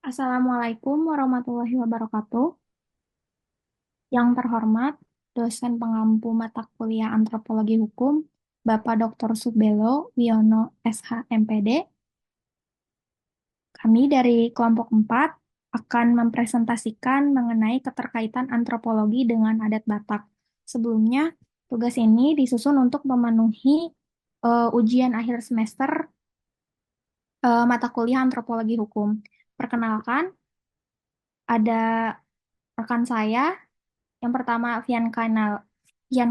Assalamualaikum warahmatullahi wabarakatuh. Yang terhormat, dosen pengampu mata kuliah Antropologi Hukum, Bapak Dr. Subelo Wiono SH MPD. Kami dari kelompok 4 akan mempresentasikan mengenai keterkaitan antropologi dengan adat Batak. Sebelumnya, tugas ini disusun untuk memenuhi ujian akhir semester mata kuliah Antropologi Hukum. Perkenalkan, ada rekan saya. Yang pertama Vian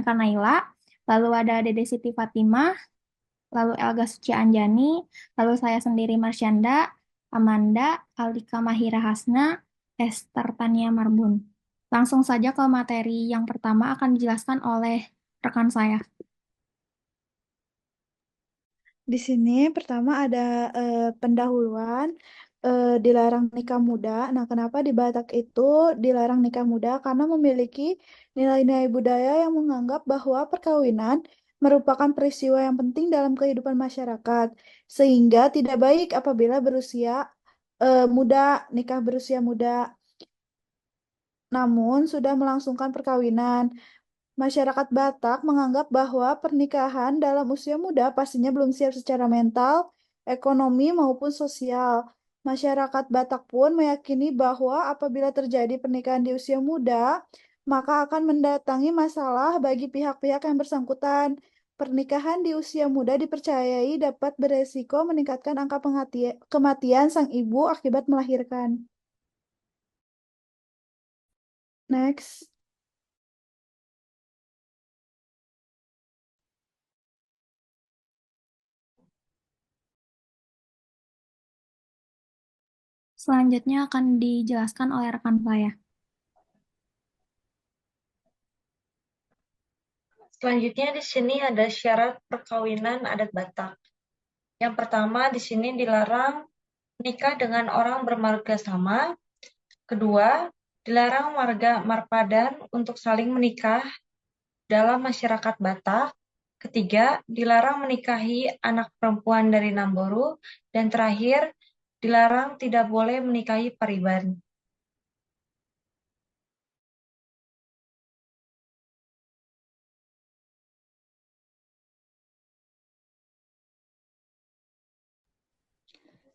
Kanaila, lalu ada Dede Siti Fatimah, lalu Elga Suci Anjani, lalu saya sendiri Marsyanda, Amanda, Alika Mahira Hasna, Esther Tania Marbun. Langsung saja ke materi yang pertama akan dijelaskan oleh rekan saya. Di sini pertama ada pendahuluan dilarang nikah muda. Nah, kenapa di Batak itu dilarang nikah muda? Karena memiliki nilai-nilai budaya yang menganggap bahwa perkawinan merupakan peristiwa yang penting dalam kehidupan masyarakat, sehingga tidak baik apabila berusia muda, nikah berusia muda, namun sudah melangsungkan perkawinan. Masyarakat Batak menganggap bahwa pernikahan dalam usia muda pastinya belum siap secara mental, ekonomi, maupun sosial. Masyarakat Batak pun meyakini bahwa apabila terjadi pernikahan di usia muda, maka akan mendatangi masalah bagi pihak-pihak yang bersangkutan. Pernikahan di usia muda dipercayai dapat beresiko meningkatkan angka kematian sang ibu akibat melahirkan. Next. Selanjutnya akan dijelaskan oleh rekan saya. Selanjutnya di sini ada syarat perkawinan adat Batak. Yang pertama di sini dilarang nikah dengan orang bermarga sama. Kedua, dilarang marga marpadan untuk saling menikah dalam masyarakat Batak. Ketiga, dilarang menikahi anak perempuan dari Namboru. Dan terakhir, dilarang tidak boleh menikahi pariban.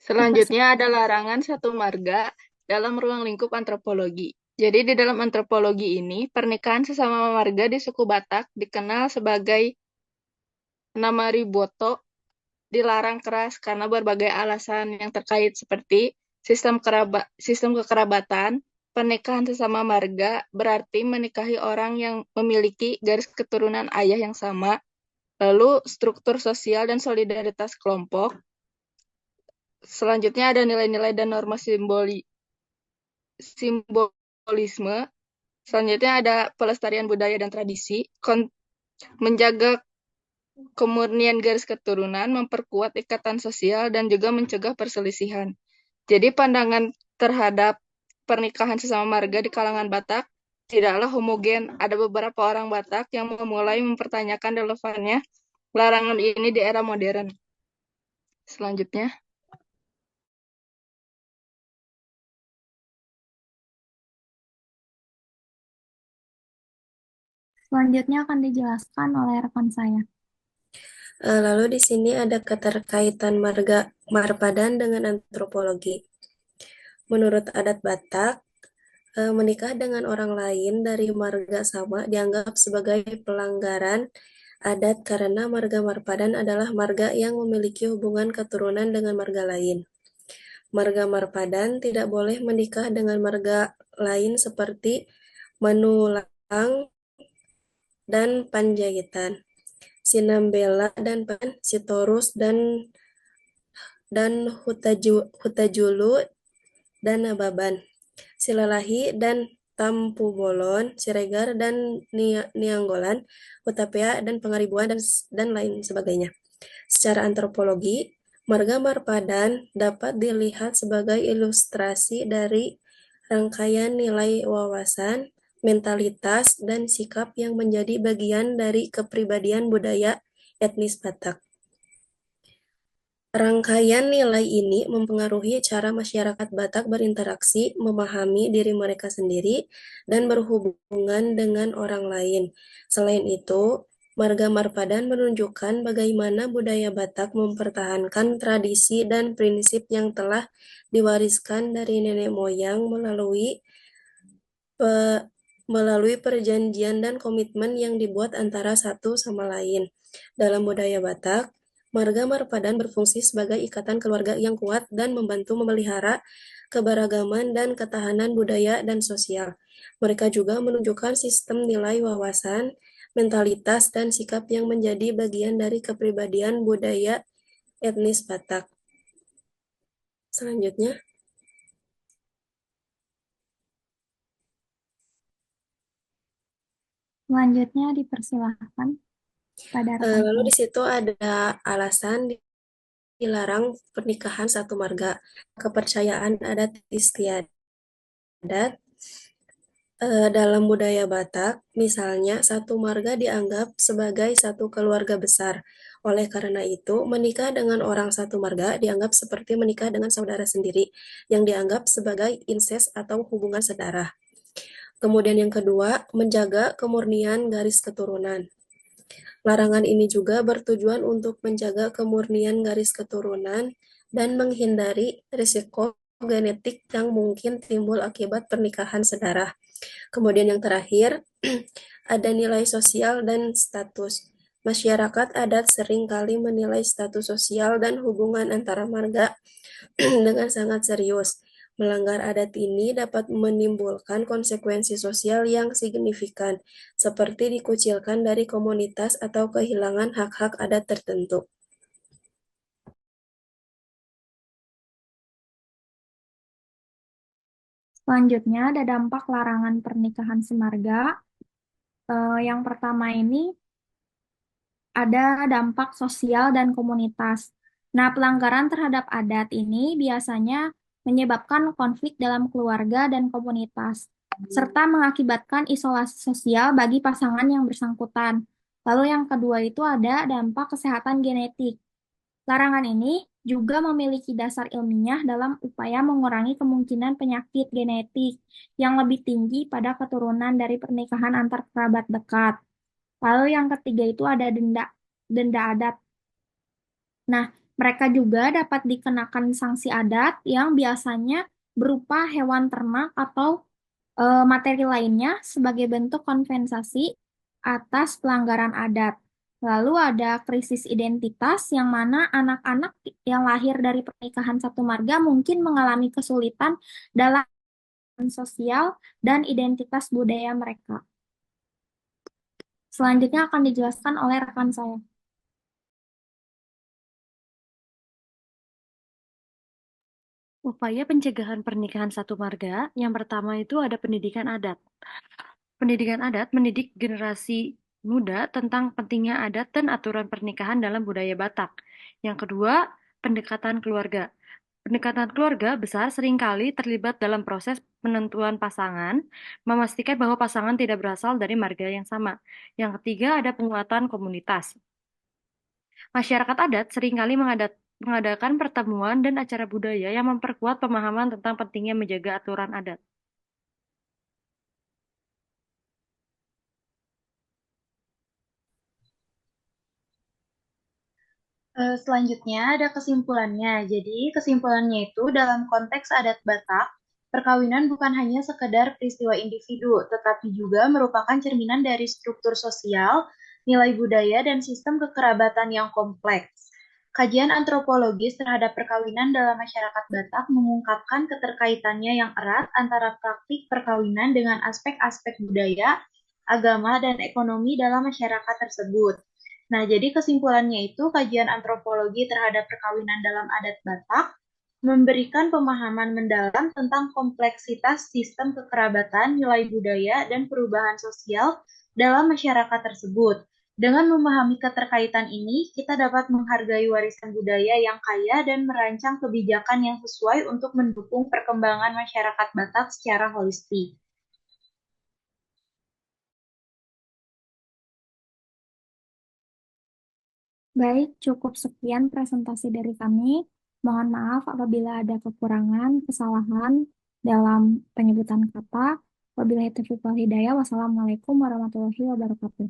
Selanjutnya ada larangan satu marga dalam ruang lingkup antropologi. Jadi di dalam antropologi ini, pernikahan sesama marga di suku Batak dikenal sebagai Namariboto, dilarang keras karena berbagai alasan yang terkait seperti sistem kekerabatan. Pernikahan sesama marga berarti menikahi orang yang memiliki garis keturunan ayah yang sama, lalu struktur sosial dan solidaritas kelompok. Selanjutnya ada nilai-nilai dan norma simbolisme. Selanjutnya ada pelestarian budaya dan tradisi, menjaga kemurnian garis keturunan, memperkuat ikatan sosial, dan juga mencegah perselisihan. Jadi pandangan terhadap pernikahan sesama marga di kalangan Batak tidaklah homogen. Ada beberapa orang Batak yang memulai mempertanyakan relevannya larangan ini di era modern. Selanjutnya. Selanjutnya akan dijelaskan oleh rekan saya. Lalu di sini ada keterkaitan marga marpadan dengan antropologi. Menurut adat Batak, menikah dengan orang lain dari marga sama dianggap sebagai pelanggaran adat karena marga marpadan adalah marga yang memiliki hubungan keturunan dengan marga lain. Marga marpadan tidak boleh menikah dengan marga lain seperti Manulang dan Panjaitan, Sinambela dan Pan, Sitorus dan Hutajulu dan Nababan, Silalahi dan Tampu Bolon, Siregar dan Nianggolan, Hutapea dan Pangaribuan dan lain sebagainya. Secara antropologi, marga marpadan dapat dilihat sebagai ilustrasi dari rangkaian nilai wawasan, mentalitas, dan sikap yang menjadi bagian dari kepribadian budaya etnis Batak. Rangkaian nilai ini mempengaruhi cara masyarakat Batak berinteraksi, memahami diri mereka sendiri, dan berhubungan dengan orang lain. Selain itu, Marga Marpadan menunjukkan bagaimana budaya Batak mempertahankan tradisi dan prinsip yang telah diwariskan dari nenek moyang melalui perjanjian dan komitmen yang dibuat antara satu sama lain. Dalam budaya Batak, Marga Marpadan berfungsi sebagai ikatan keluarga yang kuat dan membantu memelihara keberagaman dan ketahanan budaya dan sosial. Mereka juga menunjukkan sistem nilai wawasan, mentalitas, dan sikap yang menjadi bagian dari kepribadian budaya etnis Batak. Selanjutnya, dipersilahkan pada rekan lalu saya. di situ ada alasan dilarang pernikahan satu marga, kepercayaan adat istiadat. Dalam budaya Batak, misalnya satu marga dianggap sebagai satu keluarga besar. Oleh karena itu, menikah dengan orang satu marga dianggap seperti menikah dengan saudara sendiri, yang dianggap sebagai inses atau hubungan sedarah. Kemudian yang kedua, menjaga kemurnian garis keturunan. Larangan ini juga bertujuan untuk menjaga kemurnian garis keturunan dan menghindari risiko genetik yang mungkin timbul akibat pernikahan sedarah. Kemudian yang terakhir, ada nilai sosial dan status. Masyarakat adat seringkali menilai status sosial dan hubungan antara marga dengan sangat serius. Melanggar adat ini dapat menimbulkan konsekuensi sosial yang signifikan, seperti dikucilkan dari komunitas atau kehilangan hak-hak adat tertentu. Selanjutnya ada dampak larangan pernikahan semarga. Yang pertama ini ada dampak sosial dan komunitas. Nah, pelanggaran terhadap adat ini biasanya menyebabkan konflik dalam keluarga dan komunitas, serta mengakibatkan isolasi sosial bagi pasangan yang bersangkutan. Lalu yang kedua itu ada dampak kesehatan genetik. Larangan ini juga memiliki dasar ilmiah dalam upaya mengurangi kemungkinan penyakit genetik yang lebih tinggi pada keturunan dari pernikahan antar kerabat dekat. Lalu yang ketiga itu ada denda adat. Nah, mereka juga dapat dikenakan sanksi adat yang biasanya berupa hewan ternak atau materi lainnya sebagai bentuk kompensasi atas pelanggaran adat. Lalu ada krisis identitas yang mana anak-anak yang lahir dari pernikahan satu marga mungkin mengalami kesulitan dalam sosial dan identitas budaya mereka. Selanjutnya akan dijelaskan oleh rekan saya. Upaya pencegahan pernikahan satu marga, yang pertama itu ada pendidikan adat. Pendidikan adat mendidik generasi muda tentang pentingnya adat dan aturan pernikahan dalam budaya Batak. Yang kedua, pendekatan keluarga. Pendekatan keluarga besar seringkali terlibat dalam proses penentuan pasangan, memastikan bahwa pasangan tidak berasal dari marga yang sama. Yang ketiga, ada penguatan komunitas. Masyarakat adat seringkali mengadakan pertemuan dan acara budaya yang memperkuat pemahaman tentang pentingnya menjaga aturan adat. Selanjutnya ada kesimpulannya. Jadi kesimpulannya itu dalam konteks adat Batak, perkawinan bukan hanya sekedar peristiwa individu, tetapi juga merupakan cerminan dari struktur sosial, nilai budaya, dan sistem kekerabatan yang kompleks. Kajian antropologis terhadap perkawinan dalam masyarakat Batak mengungkapkan keterkaitannya yang erat antara praktik perkawinan dengan aspek-aspek budaya, agama, dan ekonomi dalam masyarakat tersebut. Nah, jadi kesimpulannya itu kajian antropologi terhadap perkawinan dalam adat Batak memberikan pemahaman mendalam tentang kompleksitas sistem kekerabatan, nilai budaya, dan perubahan sosial dalam masyarakat tersebut. Dengan memahami keterkaitan ini, kita dapat menghargai warisan budaya yang kaya dan merancang kebijakan yang sesuai untuk mendukung perkembangan masyarakat Batak secara holistik. Baik, cukup sekian presentasi dari kami. Mohon maaf apabila ada kekurangan, kesalahan dalam penyebutan kata. Wabillahi taufiq wal hidayah. Wassalamualaikum warahmatullahi wabarakatuh.